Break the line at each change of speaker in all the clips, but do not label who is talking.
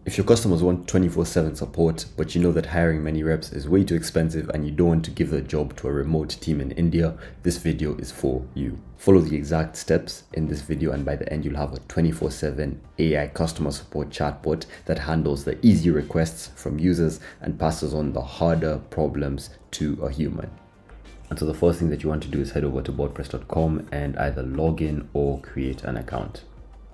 If your customers want 24/7 support, but you know that hiring many reps is way too expensive and you don't want to give the job to a remote team in India, this video is for you. Follow the exact steps in this video and by the end you'll have a 24/7 AI customer support chatbot that handles the easy requests from users and passes on the harder problems to a human. And so the first thing that you want to do is head over to botpress.com and either log in or create an account.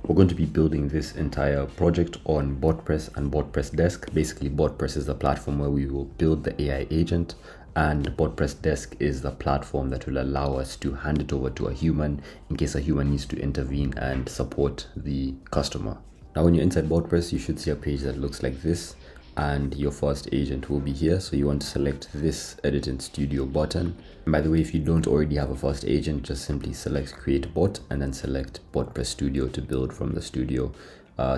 We're going to be building this entire project on Botpress and Botpress Desk. Basically, Botpress is the platform where we will build the AI agent, and Botpress Desk is the platform that will allow us to hand it over to a human in case a human needs to intervene and support the customer. Now, when you're inside Botpress, you should see a page that looks like this, and your first agent will be here. So you want to select this Edit in Studio button. And by the way, if you don't already have a first agent, just simply select Create Bot and then select Botpress Studio to build from the studio.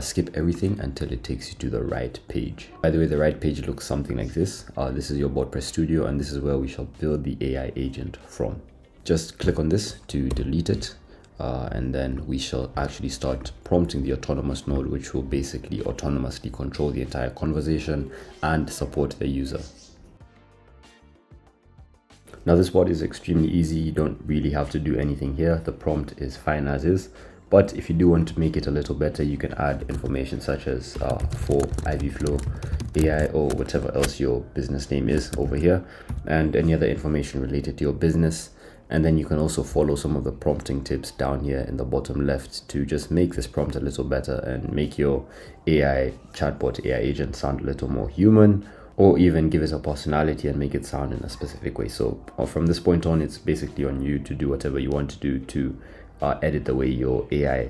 Skip everything until it takes you to the right page. By the way, the right page looks something like this. This is your Botpress Studio, and this is where we shall build the AI agent from. Just click on this to delete it. And then we shall actually start prompting the autonomous node, which will basically autonomously control the entire conversation and support the user. Now this part is extremely easy. You don't really have to do anything here. The prompt is fine as is. But if you do want to make it a little better, you can add information such as for IVFlow AI or whatever else your business name is over here, and any other information related to your business. And then you can also follow some of the prompting tips down here in the bottom left to just make this prompt a little better and make your AI chatbot, AI agent sound a little more human, or even give it a personality and make it sound in a specific way. So from this point on, it's basically on you to do whatever you want to do to edit the way your AI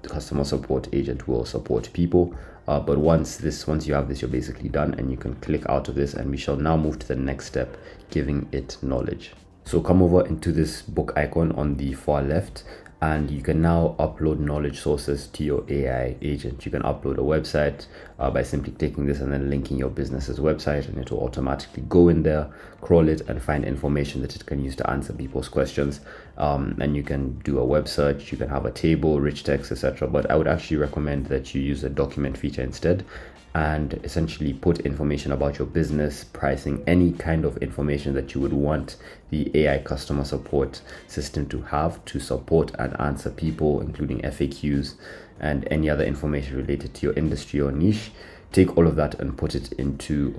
customer support agent will support people. But once you have this, you're basically done, and you can click out of this, and we shall now move to the next step, giving it knowledge. So come over into this book icon on the far left, and you can now upload knowledge sources to your AI agent. You can upload a website by simply clicking this and then linking your business's website, and it will automatically go in there, crawl it, and find information that it can use to answer people's questions. And you can do a web search, you can have a table, rich text, etc. But I would actually recommend that you use the document feature instead, and essentially put information about your business, pricing, any kind of information that you would want the AI customer support system to have to support and answer people, including FAQs and any other information related to your industry or niche. Take all of that and put it into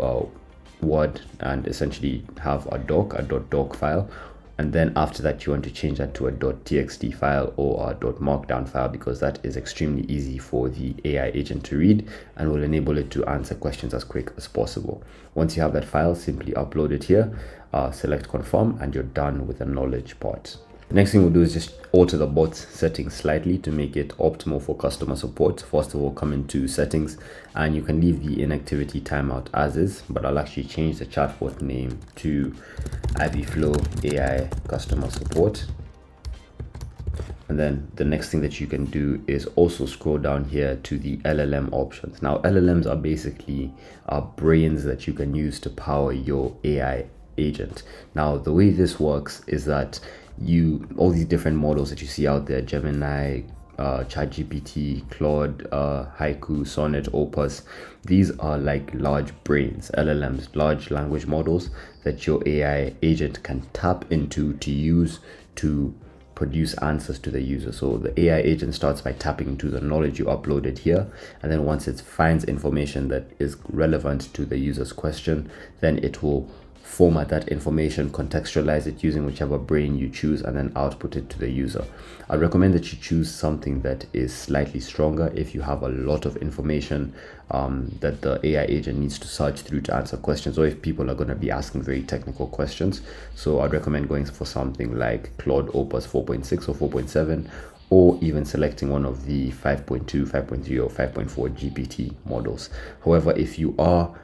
Word and essentially have a .doc file. And then after that, you want to change that to a .txt file or a .markdown file, because that is extremely easy for the AI agent to read and will enable it to answer questions as quick as possible. Once you have that file, simply upload it here, select confirm, and you're done with the knowledge part. The next thing we'll do is just alter the bot's settings slightly to make it optimal for customer support. First of all, come into settings, and you can leave the inactivity timeout as is, but I'll actually change the chatbot name to IVFlow AI customer support. And then the next thing that you can do is also scroll down here to the LLM options. Now, LLMs are basically brains that you can use to power your AI agent. Now, the way this works is that all these different models that you see out there, Gemini, ChatGPT, Claude, Haiku, Sonnet, Opus, these are like large brains, LLMs, large language models that your AI agent can tap into to use to produce answers to the user. So the AI agent starts by tapping into the knowledge you uploaded here, and then once it finds information that is relevant to the user's question, then it will format that information, contextualize it using whichever brain you choose, and then output it to the user. I recommend that you choose something that is slightly stronger if you have a lot of information that the AI agent needs to search through to answer questions, or if people are going to be asking very technical questions. So I'd recommend going for something like Claude Opus 4.6 or 4.7, or even selecting one of the 5.2, 5.3, or 5.4 GPT models. However, if you are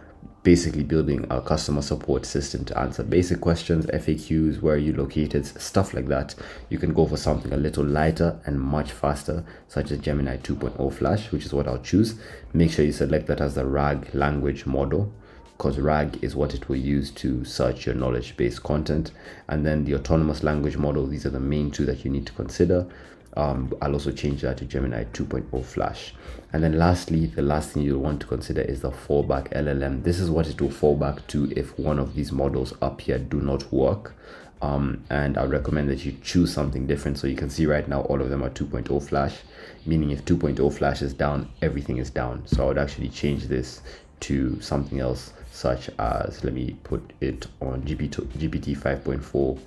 basically building a customer support system to answer basic questions, FAQs, where are you located, stuff like that, you can go for something a little lighter and much faster, such as Gemini 2.0 Flash, which is what I'll choose. Make sure you select that as the RAG language model, because RAG is what it will use to search your knowledge-based content. And then the autonomous language model, these are the main two that you need to consider. I'll also change that to Gemini 2.0 Flash. And then lastly, the last thing you'll want to consider is the fallback LLM. This is what it will fall back to if one of these models up here do not work. And I recommend that you choose something different. So you can see right now all of them are 2.0 Flash, meaning if 2.0 Flash is down, everything is down. So I would actually change this to something else, such as, let me put it on GPT 5.4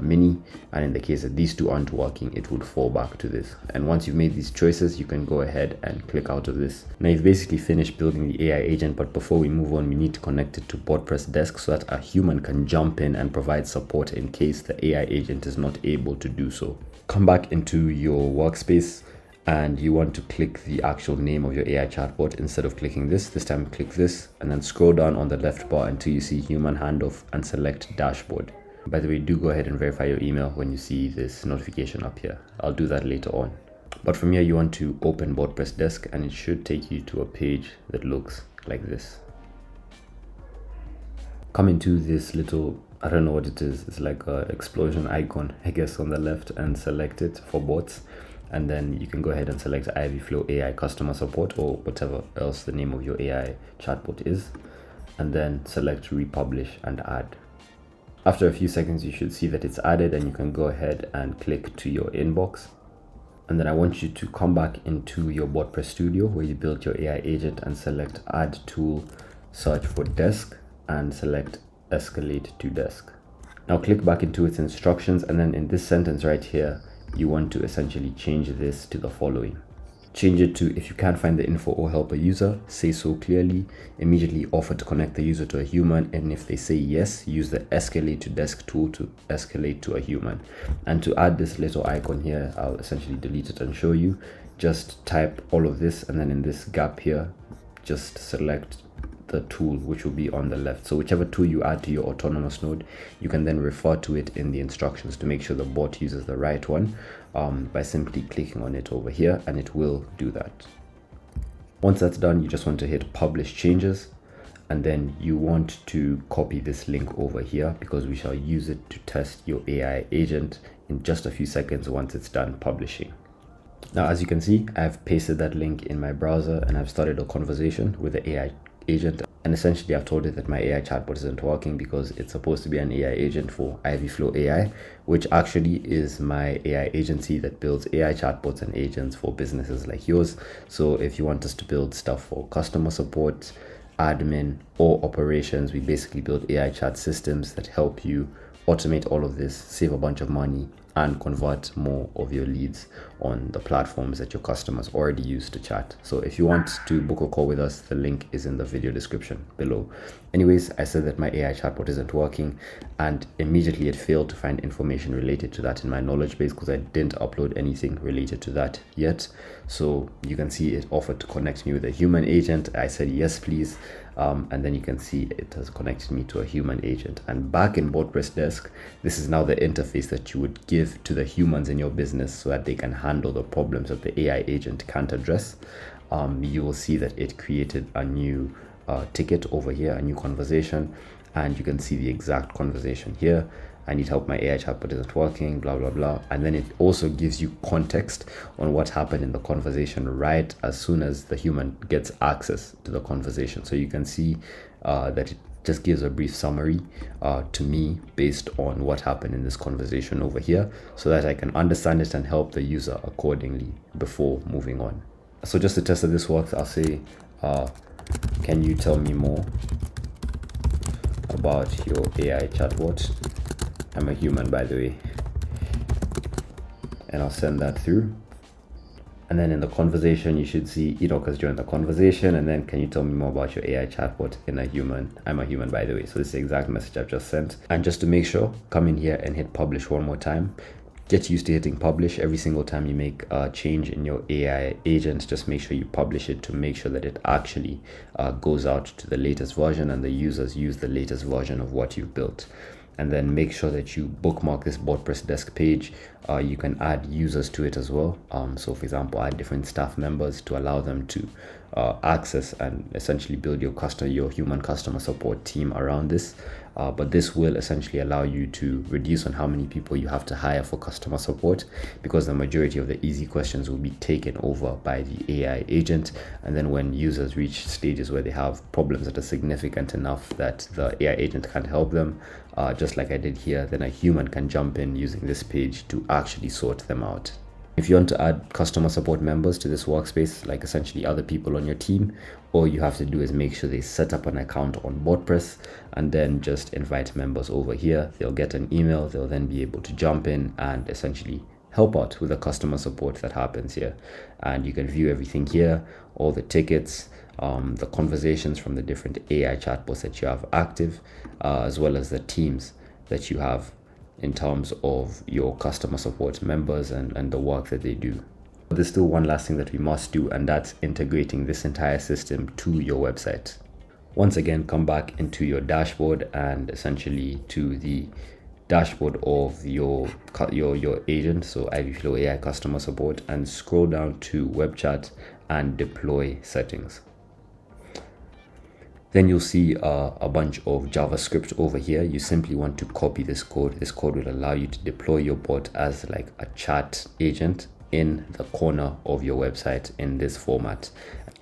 mini, and in the case that these two aren't working, it would fall back to this. And once you've made these choices, you can go ahead and click out of this. Now you've basically finished building the AI agent, but before we move on, we need to connect it to Botpress desk so that a human can jump in and provide support in case the AI agent is not able to do so. Come back into your workspace and you want to click the actual name of your AI chatbot. Instead of clicking this time click this, and then scroll down on the left bar until you see human handoff and select dashboard. By the way, do go ahead and verify your email when you see this notification up here. I'll do that later on. But from here, you want to open Botpress desk and it should take you to a page that looks like this. Come into this little, I don't know what it is. It's like an explosion icon, I guess, on the left, and select it for bots. And then you can go ahead and select Ivy Flow AI customer support or whatever else the name of your AI chatbot is. And then select republish and add. After a few seconds, you should see that it's added and you can go ahead and click to your inbox. And then I want you to come back into your Botpress Studio where you built your AI agent and select add tool, search for desk and select escalate to desk. Now click back into its instructions, and then in this sentence right here, you want to essentially change this to the following. Change it to, if you can't find the info or help a user, say so clearly, immediately offer to connect the user to a human, and if they say yes, use the escalate to desk tool to escalate to a human. And to add this little icon here, I'll essentially delete it and show you. Just type all of this, and then in this gap here, just select the tool which will be on the left. So whichever tool you add to your autonomous node, you can then refer to it in the instructions to make sure the bot uses the right one by simply clicking on it over here, and it will do that. Once that's done, you just want to hit publish changes, and then you want to copy this link over here because we shall use it to test your AI agent in just a few seconds once it's done publishing. Now, as you can see, I've pasted that link in my browser and I've started a conversation with the AI agent, and essentially I've told it that my AI chatbot isn't working because it's supposed to be an AI agent for Ivy Flow AI, which actually is my AI agency that builds AI chatbots and agents for businesses like yours. So if you want us to build stuff for customer support, admin, or operations, we basically build AI chat systems that help you automate all of this, save a bunch of money, and convert more of your leads on the platforms that your customers already use to chat. So if you want to book a call with us, the link is in the video description below. Anyways, I said that my AI chatbot isn't working, and immediately it failed to find information related to that in my knowledge base because I didn't upload anything related to that yet. So you can see it offered to connect me with a human agent. I said yes please, and then you can see it has connected me to a human agent. And back in Botpress desk, this is now the interface that you would give to the humans in your business so that they can handle the problems that the AI agent can't address. You will see that it created a new ticket over here, a new conversation, and you can see the exact conversation here. I need help, my AI chatbot isn't working, blah blah blah. And then it also gives you context on what happened in the conversation right as soon as the human gets access to the conversation. So you can see that it just gives a brief summary to me based on what happened in this conversation over here, so that I can understand it and help the user accordingly before moving on. So just to test that this works, I'll say, can you tell me more about your AI chatbot? I'm a human, by the way. And I'll send that through. And then in the conversation, you should see, because join the conversation, and then can you tell me more about your AI chatbot in a human? I'm a human, by the way. So this is the exact message I've just sent. And just to make sure, come in here and hit publish one more time. Get used to hitting publish every single time you make a change in your AI agent. Just make sure you publish it to make sure that it actually goes out to the latest version and the users use the latest version of what you've built. And then make sure that you bookmark this Botpress desk page. You can add users to it as well. So for example, add different staff members to allow them to access and essentially build your human customer support team around this. But this will essentially allow you to reduce on how many people you have to hire for customer support, because the majority of the easy questions will be taken over by the AI agent. And then when users reach stages where they have problems that are significant enough that the AI agent can't help them, just like I did here, then a human can jump in using this page to actually sort them out. If you want to add customer support members to this workspace, like essentially other people on your team, all you have to do is make sure they set up an account on Botpress and then just invite members over here. They'll get an email. They'll then be able to jump in and essentially help out with the customer support that happens here. And you can view everything here, all the tickets, the conversations from the different AI chatbots that you have active, as well as the teams that you have in terms of your customer support members and the work that they do. But there's still one last thing that we must do, and that's integrating this entire system to your website. Once again, come back into your dashboard and essentially to the dashboard of your agent, so Ivy Flow AI customer support, and scroll down to web chat and deploy settings. Then you'll see a bunch of JavaScript over here. You simply want to copy this code. This code will allow you to deploy your bot as like a chat agent in the corner of your website in this format.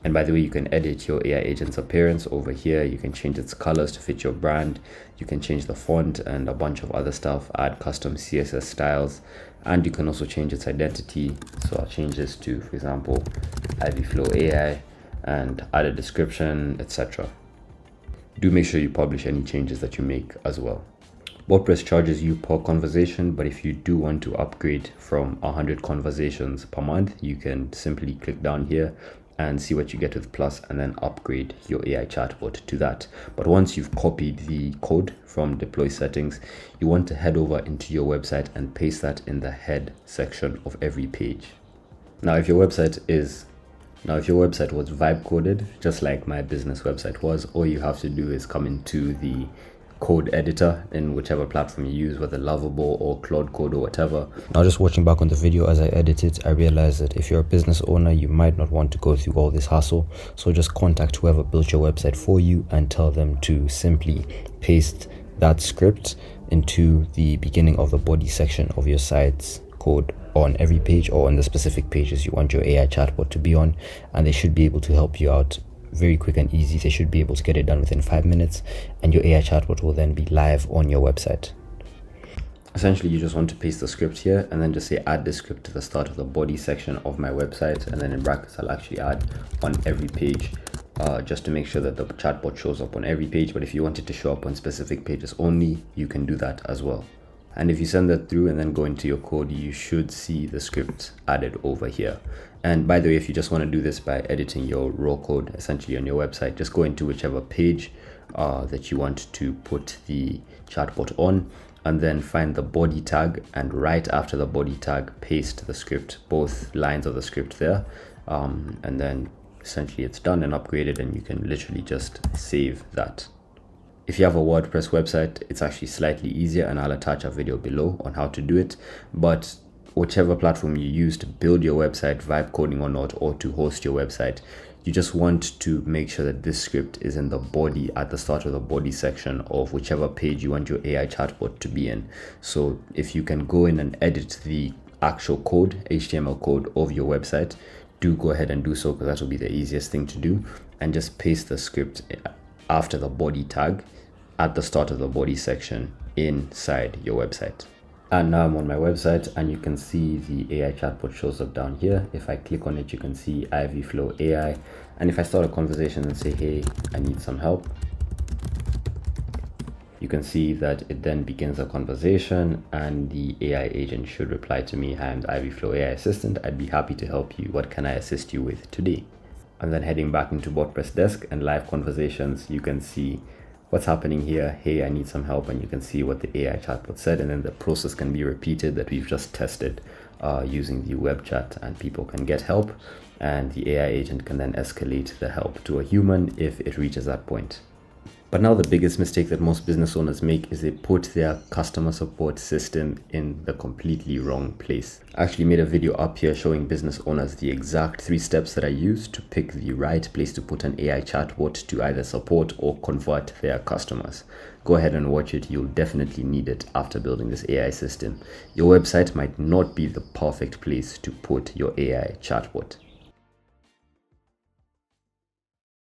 And by the way, you can edit your AI agent's appearance over here. You can change its colors to fit your brand. You can change the font and a bunch of other stuff, add custom CSS styles, and you can also change its identity. So I'll change this to, for example, Ivy Flow AI, and add a description, etc. Do make sure you publish any changes that you make as well. WordPress charges you per conversation, but if you do want to upgrade from 100 conversations per month, you can simply click down here and see what you get with Plus, and then upgrade your AI chatbot to that. But once you've copied the code from deploy settings, you want to head over into your website and paste that in the head section of every page. Now, if your website was vibe coded, just like my business website was, all you have to do is come into the code editor in whichever platform you use, whether Lovable or Claude Code or whatever. Now, just watching back on the video as I edit it, I realized that if you're a business owner, you might not want to go through all this hassle. So just contact whoever built your website for you and tell them to simply paste that script into the beginning of the body section of your site's code on every page, or on the specific pages you want your AI chatbot to be on, and they should be able to help you out very quick and easy. They should be able to get it done within 5 minutes, and your AI chatbot will then be live on your website. Essentially, you just want to paste the script here and then just say add this script to the start of the body section of my website, and then in brackets I'll actually add on every page, just to make sure that the chatbot shows up on every page. But if you want it to show up on specific pages only, you can do that as well. And if you send that through and then go into your code, you should see the script added over here. And by the way, if you just want to do this by editing your raw code essentially on your website, just go into whichever page that you want to put the chatbot on, and then find the body tag, and right after the body tag, paste the script, both lines of the script there, and then essentially it's done and upgraded, and you can literally just save that. If you have a WordPress website, it's actually slightly easier, and I'll attach a video below on how to do it. But whichever platform you use to build your website, vibe coding or not, or to host your website, you just want to make sure that this script is in the body, at the start of the body section of whichever page you want your AI chatbot to be in. So if you can go in and edit the actual code, HTML code of your website, do go ahead and do so, because that will be the easiest thing to do. And just paste the script after the body tag at the start of the body section inside your website. And now I'm on my website, and you can see the AI chatbot shows up down here. If I click on it, you can see Ivy Flow AI. And if I start a conversation and say, hey, I need some help, you can see that it then begins a conversation, and the AI agent should reply to me, hi, I'm the Ivy Flow AI assistant. I'd be happy to help you. What can I assist you with today? And then heading back into Botpress desk and live conversations, you can see what's happening here. Hey, I need some help, and you can see what the AI chatbot said, and then the process can be repeated that we've just tested using the web chat, and people can get help, and the AI agent can then escalate the help to a human if it reaches that point. But now the biggest mistake that most business owners make is they put their customer support system in the completely wrong place. I actually made a video up here showing business owners the exact 3 steps that I use to pick the right place to put an AI chatbot to either support or convert their customers. Go ahead and watch it. You'll definitely need it after building this AI system. Your website might not be the perfect place to put your AI chatbot.